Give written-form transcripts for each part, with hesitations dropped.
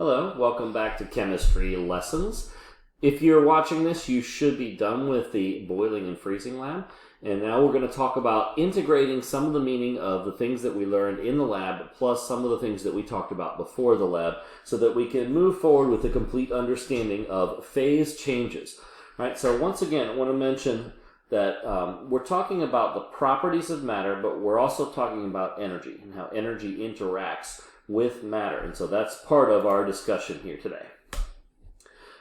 Hello, welcome back to Chemistry Lessons. If you're watching this, you should be done with the boiling and freezing lab. And now we're going to talk about integrating some of the meaning of the things that we learned in the lab, plus some of the things that we talked about before the lab, so that we can move forward with a complete understanding of phase changes. All right, so once again, I want to mention that we're talking about the properties of matter, but we're also talking about energy and how energy interacts with matter. And so that's part of our discussion here today.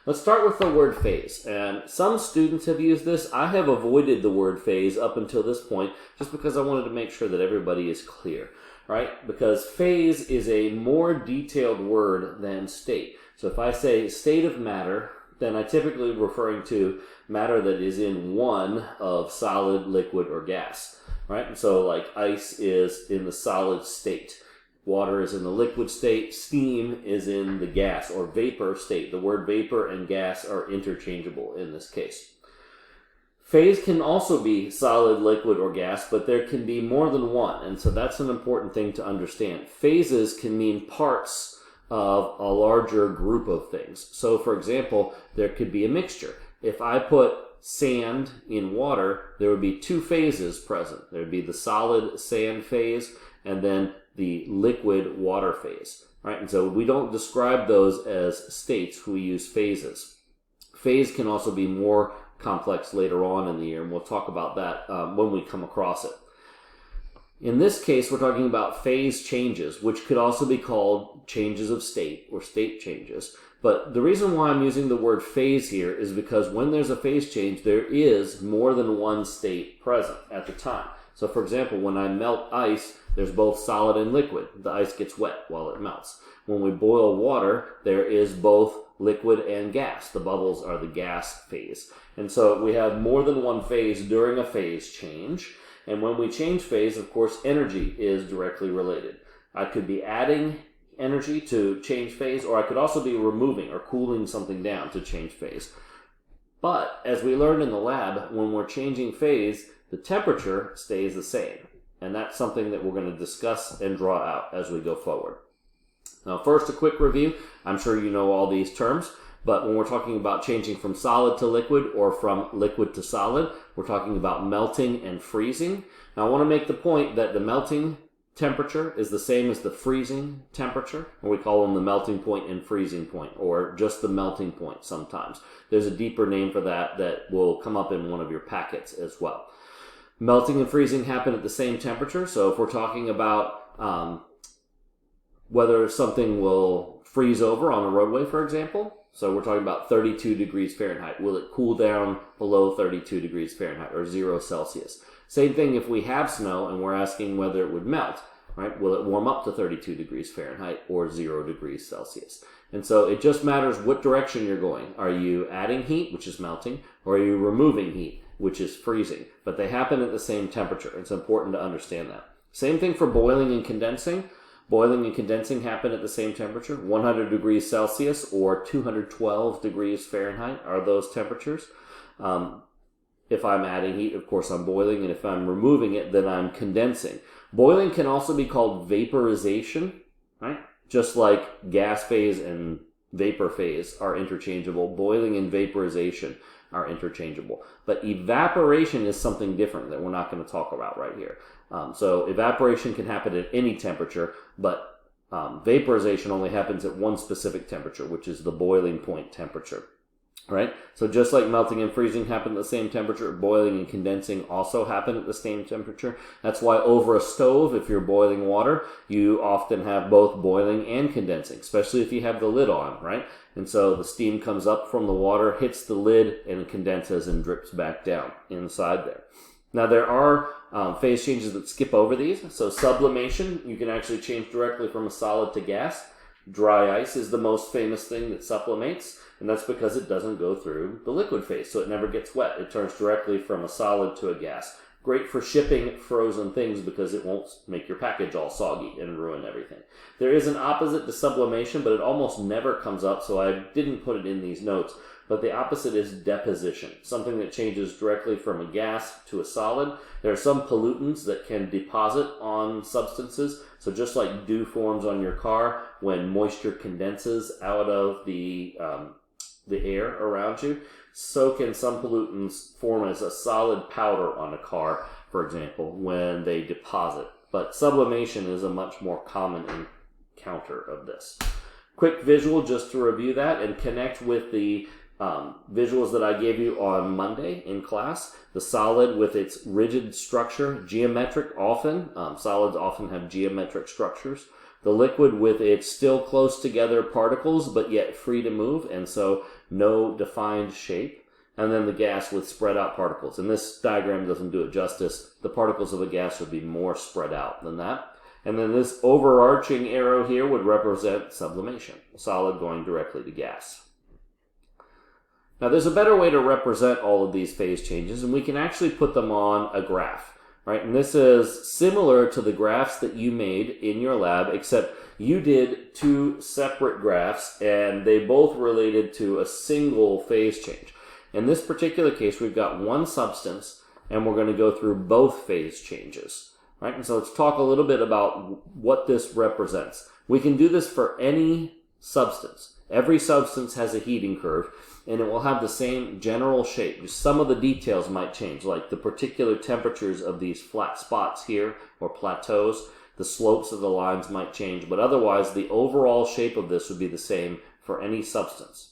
Let's start with the word phase. And some students have used this. I have avoided the word phase up until this point just because I wanted to make sure that everybody is clear, right? Because phase is a more detailed word than state. So if I say state of matter, then I typically referring to matter that is in one of solid, liquid, or gas, right? And so like ice is in the solid state. Water is in the liquid state, steam is in the gas or vapor state. The word vapor and gas are interchangeable in this case. Phase can also be solid, liquid, or gas, but there can be more than one, and so that's an important thing to understand. Phases can mean parts of a larger group of things. So, for example, there could be a mixture. If I put sand in water, there would be two phases present. There would be the solid sand phase and then the liquid water phase, right? And so we don't describe those as states, we use phases. Phase can also be more complex later on in the year, and we'll talk about that when we come across it. In this case, we're talking about phase changes, which could also be called changes of state or state changes. But the reason why I'm using the word phase here is because when there's a phase change, there is more than one state present at the time. So for example, when I melt ice, there's both solid and liquid. The ice gets wet while it melts. When we boil water, there is both liquid and gas. The bubbles are the gas phase. And so we have more than one phase during a phase change. And when we change phase, of course, energy is directly related. I could be adding energy to change phase, or I could also be removing or cooling something down to change phase. But as we learned in the lab, when we're changing phase, the temperature stays the same. And that's something that we're going to discuss and draw out as we go forward. Now, first, a quick review. I'm sure you know all these terms, but when we're talking about changing from solid to liquid or from liquid to solid, we're talking about melting and freezing. Now, I want to make the point that the melting temperature is the same as the freezing temperature, and we call them the melting point and freezing point, or just the melting point sometimes. There's a deeper name for that that will come up in one of your packets as well. Melting and freezing happen at the same temperature. So if we're talking about whether something will freeze over on a roadway, for example, so we're talking about 32 degrees Fahrenheit. Will it cool down below 32 degrees Fahrenheit or 0 Celsius? Same thing if we have snow and we're asking whether it would melt, right? Will it warm up to 32 degrees Fahrenheit or 0 degrees Celsius? And so it just matters what direction you're going. Are you adding heat, which is melting, or are you removing heat, which is freezing? But they happen at the same temperature. It's important to understand that. Same thing for boiling and condensing. Boiling and condensing happen at the same temperature. 100 degrees Celsius or 212 degrees Fahrenheit are those temperatures. If I'm adding heat, of course, I'm boiling, and if I'm removing it, then I'm condensing. Boiling can also be called vaporization, right? Just like gas phase and vapor phase are interchangeable, boiling and vaporization are interchangeable. But evaporation is something different that we're not going to talk about right here. So evaporation can happen at any temperature, but vaporization only happens at one specific temperature, which is the boiling point temperature. Right? So just like melting and freezing happen at the same temperature, boiling and condensing also happen at the same temperature. That's why over a stove, if you're boiling water, you often have both boiling and condensing, especially if you have the lid on, right? And so the steam comes up from the water, hits the lid, and it condenses and drips back down inside there. Now there are phase changes that skip over these. So sublimation, you can actually change directly from a solid to gas. Dry ice is the most famous thing that sublimates, and that's because it doesn't go through the liquid phase, so it never gets wet. It turns directly from a solid to a gas. Great for shipping frozen things because it won't make your package all soggy and ruin everything. There is an opposite to sublimation, but it almost never comes up, so I didn't put it in these notes. But the opposite is deposition, something that changes directly from a gas to a solid. There are some pollutants that can deposit on substances. So just like dew forms on your car when moisture condenses out of the air around you, so can some pollutants form as a solid powder on a car, for example, when they deposit. But sublimation is a much more common encounter of this. Quick visual just to review that and connect with the visuals that I gave you on Monday in class. The solid with its rigid structure, geometric often. Solids often have geometric structures. The liquid with its still close together particles, but yet free to move, and so no defined shape. And then the gas with spread out particles. And this diagram doesn't do it justice. The particles of a gas would be more spread out than that. And then this overarching arrow here would represent sublimation, solid going directly to gas. Now there's a better way to represent all of these phase changes, and we can actually put them on a graph, right? And this is similar to the graphs that you made in your lab, except you did two separate graphs, and they both related to a single phase change. In this particular case, we've got one substance, and we're going to go through both phase changes, right? And so let's talk a little bit about what this represents. We can do this for any substance. Every substance has a heating curve, and it will have the same general shape. Just some of the details might change, like the particular temperatures of these flat spots here, or plateaus. The slopes of the lines might change, but otherwise the overall shape of this would be the same for any substance.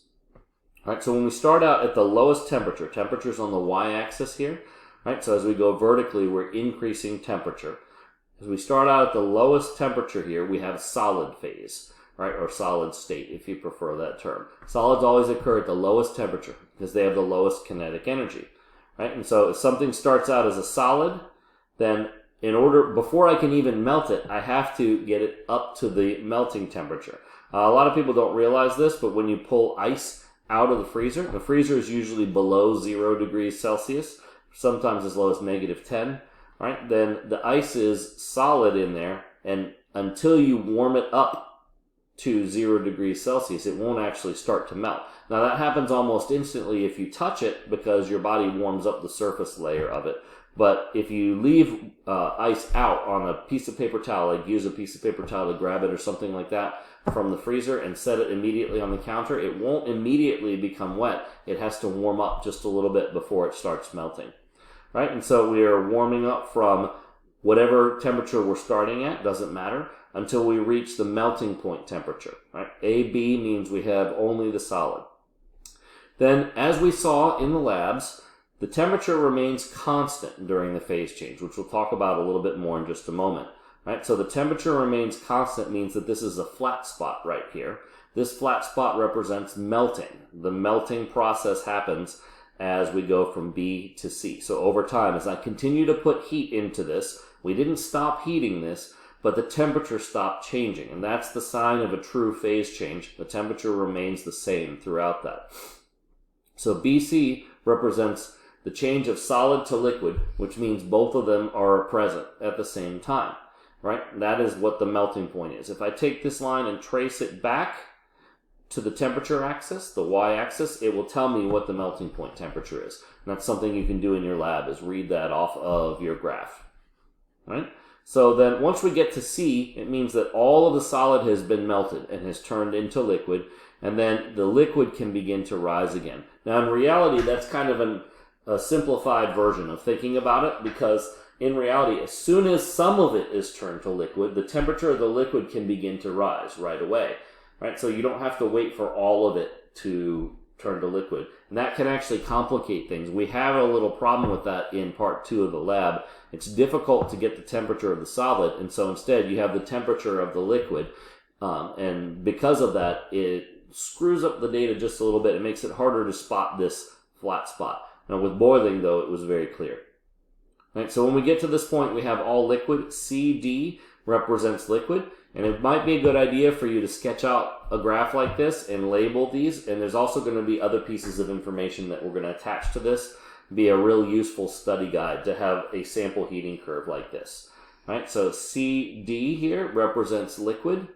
Right, so when we start out at the lowest temperature, temperature's on the y-axis here, right? So as we go vertically, we're increasing temperature. As we start out at the lowest temperature here, we have solid phase, right? Or solid state, if you prefer that term. Solids always occur at the lowest temperature because they have the lowest kinetic energy, right? And so if something starts out as a solid, then before I can even melt it, I have to get it up to the melting temperature. A lot of people don't realize this, but when you pull ice out of the freezer is usually below 0 degrees Celsius, sometimes as low as -10, right? Then the ice is solid in there, and until you warm it up to 0 degrees Celsius, it won't actually start to melt. Now that happens almost instantly if you touch it because your body warms up the surface layer of it. But if you leave ice out on a piece of paper towel, like use a piece of paper towel to grab it or something like that from the freezer and set it immediately on the counter, it won't immediately become wet. It has to warm up just a little bit before it starts melting, right? And so we are warming up from whatever temperature we're starting at, doesn't matter, until we reach the melting point temperature, right? AB means we have only the solid. Then, as we saw in the labs, the temperature remains constant during the phase change, which we'll talk about a little bit more in just a moment. Right? So the temperature remains constant means that this is a flat spot right here. This flat spot represents melting. The melting process happens as we go from B to C. So over time, as I continue to put heat into this, we didn't stop heating this, but the temperature stopped changing. And that's the sign of a true phase change. The temperature remains the same throughout that. So BC represents the change of solid to liquid, which means both of them are present at the same time, right? That is what the melting point is. If I take this line and trace it back to the temperature axis, the y-axis, it will tell me what the melting point temperature is. And that's something you can do in your lab, is read that off of your graph, right? So then once we get to C, it means that all of the solid has been melted and has turned into liquid, and then the liquid can begin to rise again. Now in reality, that's kind of a simplified version of thinking about it, because in reality, as soon as some of it is turned to liquid, the temperature of the liquid can begin to rise right away, right? So you don't have to wait for all of it to turn to liquid. And that can actually complicate things. We have a little problem with that in part 2 of the lab. It's difficult to get the temperature of the solid, and so instead you have the temperature of the liquid, and because of that, it screws up the data just a little bit. It makes it harder to spot this flat spot. Now with boiling, though, it was very clear. Right, so when we get to this point, we have all liquid. CD represents liquid, and it might be a good idea for you to sketch out a graph like this and label these, and there's also going to be other pieces of information that we're going to attach to this be a real useful study guide to have a sample heating curve like this. Right? So CD here represents liquid.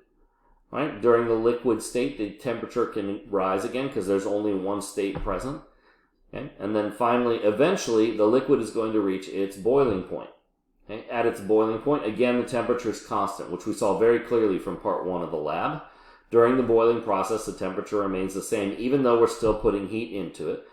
Right? During the liquid state, the temperature can rise again because there's only one state present. Okay? And then finally, eventually, the liquid is going to reach its boiling point. Okay? At its boiling point, again, the temperature is constant, which we saw very clearly from part 1 of the lab. During the boiling process, the temperature remains the same, even though we're still putting heat into it.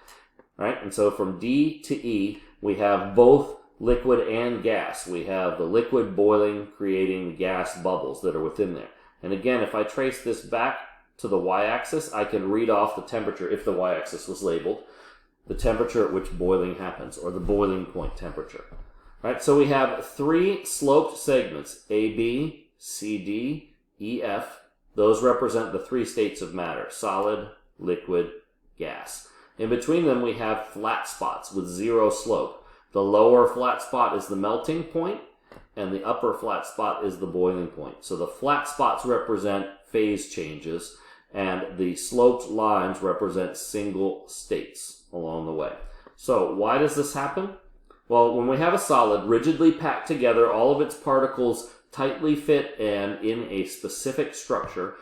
Right? And so from D to E, we have both liquid and gas. We have the liquid boiling, creating gas bubbles that are within there. And again, if I trace this back to the y-axis, I can read off the temperature, if the y-axis was labeled, the temperature at which boiling happens, or the boiling point temperature. Right? So we have 3 sloped segments, A, B, C, D, E, F. Those represent the 3 states of matter, solid, liquid, gas. In between them, we have flat spots with 0 slope. The lower flat spot is the melting point, and the upper flat spot is the boiling point. So the flat spots represent phase changes, and the sloped lines represent single states along the way. So why does this happen? Well, when we have a solid rigidly packed together, all of its particles tightly fit and in a specific structure,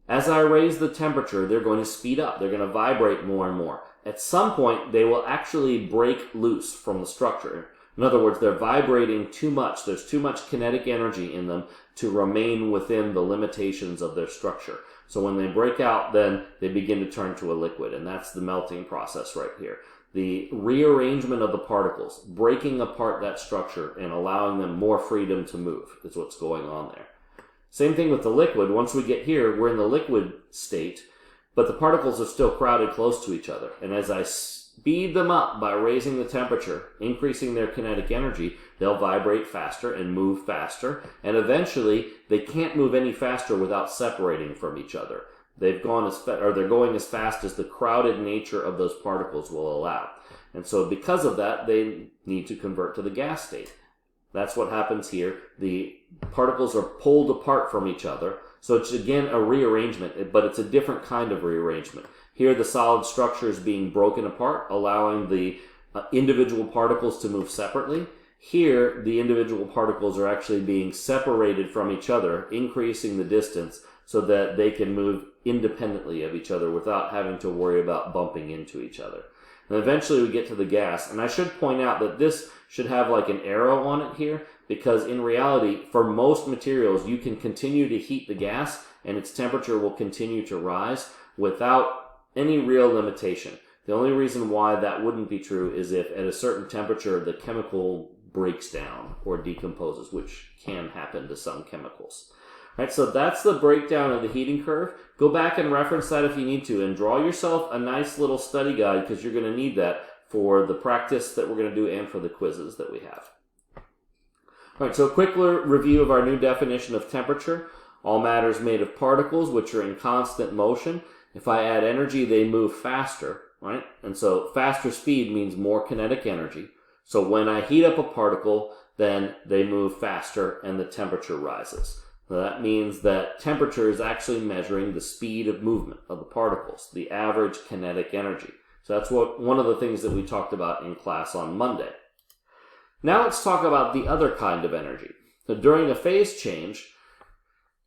as I raise the temperature, they're going to speed up. They're going to vibrate more and more. At some point, they will actually break loose from the structure. In other words, they're vibrating too much. There's too much kinetic energy in them to remain within the limitations of their structure. So when they break out, then they begin to turn to a liquid, and that's the melting process right here. The rearrangement of the particles, breaking apart that structure and allowing them more freedom to move is what's going on there. Same thing with the liquid. Once we get here, we're in the liquid state, but the particles are still crowded close to each other. And as I speed them up by raising the temperature, increasing their kinetic energy, they'll vibrate faster and move faster. And eventually, they can't move any faster without separating from each other. They're going as fast as the crowded nature of those particles will allow. And so because of that, they need to convert to the gas state. That's what happens here. The particles are pulled apart from each other. So it's again a rearrangement, but it's a different kind of rearrangement. Here the solid structure is being broken apart, allowing the individual particles to move separately. Here the individual particles are actually being separated from each other, increasing the distance so that they can move independently of each other without having to worry about bumping into each other. And eventually we get to the gas. And I should point out that this should have like an arrow on it here, because in reality, for most materials, you can continue to heat the gas and its temperature will continue to rise without any real limitation. The only reason why that wouldn't be true is if at a certain temperature the chemical breaks down or decomposes, which can happen to some chemicals. Right, so that's the breakdown of the heating curve. Go back and reference that if you need to, and draw yourself a nice little study guide, because you're going to need that for the practice that we're going to do and for the quizzes that we have. All right, so a quick review of our new definition of temperature. All matter is made of particles which are in constant motion. If I add energy, they move faster, right? And so faster speed means more kinetic energy. So when I heat up a particle, then they move faster and the temperature rises. So that means that temperature is actually measuring the speed of movement of the particles, the average kinetic energy. So that's one of the things that we talked about in class on Monday. Now let's talk about the other kind of energy. So during a phase change,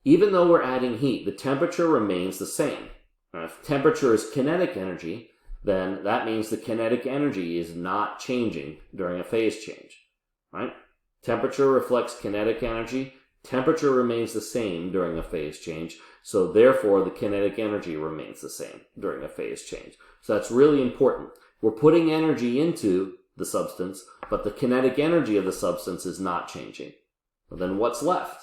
even though we're adding heat, the temperature remains the same. Now, if temperature is kinetic energy, then that means the kinetic energy is not changing during a phase change, right? Temperature reflects kinetic energy. Temperature remains the same during a phase change, so therefore the kinetic energy remains the same during a phase change. So that's really important. We're putting energy into the substance, but the kinetic energy of the substance is not changing. Well, then what's left?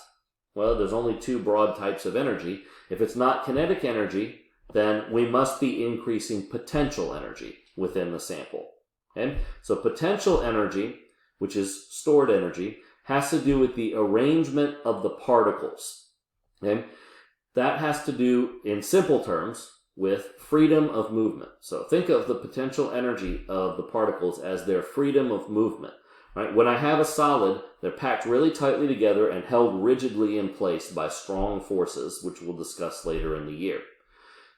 Well, there's only 2 broad types of energy. If it's not kinetic energy, then we must be increasing potential energy within the sample. Okay? So potential energy, which is stored energy, has to do with the arrangement of the particles. Okay? That has to do, in simple terms, with freedom of movement. So think of the potential energy of the particles as their freedom of movement. Right? When I have a solid, they're packed really tightly together and held rigidly in place by strong forces, which we'll discuss later in the year.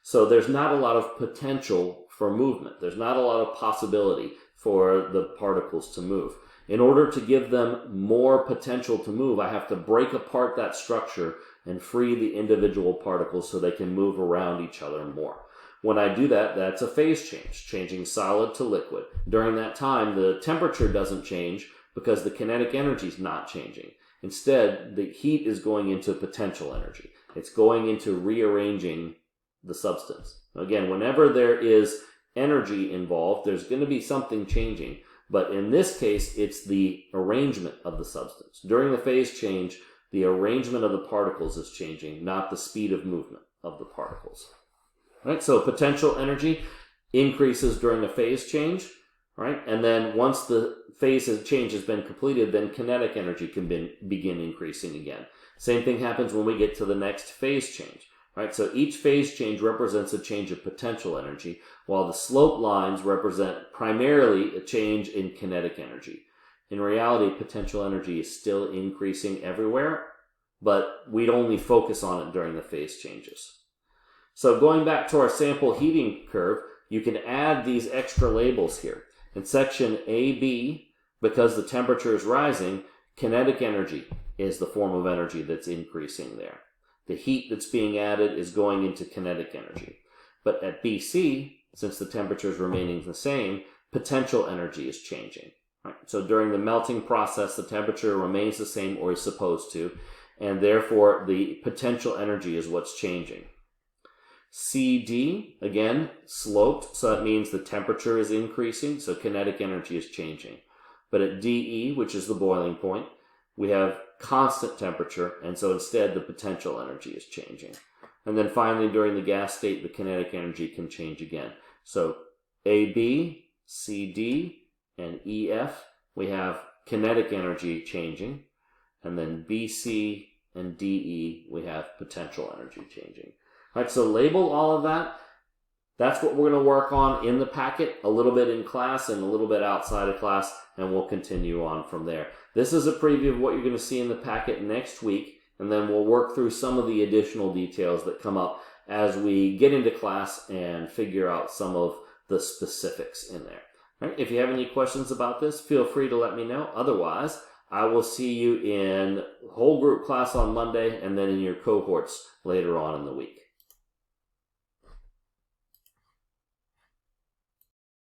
So there's not a lot of potential for movement. There's not a lot of possibility for the particles to move. In order to give them more potential to move, I have to break apart that structure and free the individual particles so they can move around each other more. When I do that, that's a phase change, changing solid to liquid. During that time, the temperature doesn't change because the kinetic energy is not changing. Instead, the heat is going into potential energy. It's going into rearranging the substance. Again, whenever there is energy involved, there's going to be something changing. But in this case, it's the arrangement of the substance. During the phase change, the arrangement of the particles is changing, not the speed of movement of the particles. Right? So potential energy increases during a phase change, right? And then once the phase change has been completed, then kinetic energy can begin increasing again. Same thing happens when we get to the next phase change, right? So each phase change represents a change of potential energy, while the slope lines represent primarily a change in kinetic energy. In reality, potential energy is still increasing everywhere, but we'd only focus on it during the phase changes. So going back to our sample heating curve, you can add these extra labels here. In section AB, because the temperature is rising, kinetic energy is the form of energy that's increasing there. The heat that's being added is going into kinetic energy. But at BC, since the temperature is remaining the same, potential energy is changing. Right? So during the melting process, the temperature remains the same, or is supposed to, and therefore the potential energy is what's changing. CD, again, sloped, so that means the temperature is increasing, so kinetic energy is changing. But at DE, which is the boiling point, we have constant temperature, and so instead the potential energy is changing. And then finally, during the gas state, the kinetic energy can change again. So AB, CD, and EF, we have kinetic energy changing. And then BC and DE, we have potential energy changing. All right, so label all of that. That's what we're going to work on in the packet, a little bit in class and a little bit outside of class, and we'll continue on from there. This is a preview of what you're going to see in the packet next week, and then we'll work through some of the additional details that come up as we get into class and figure out some of the specifics in there. All right, if you have any questions about this, feel free to let me know. Otherwise, I will see you in whole group class on Monday and then in your cohorts later on in the week.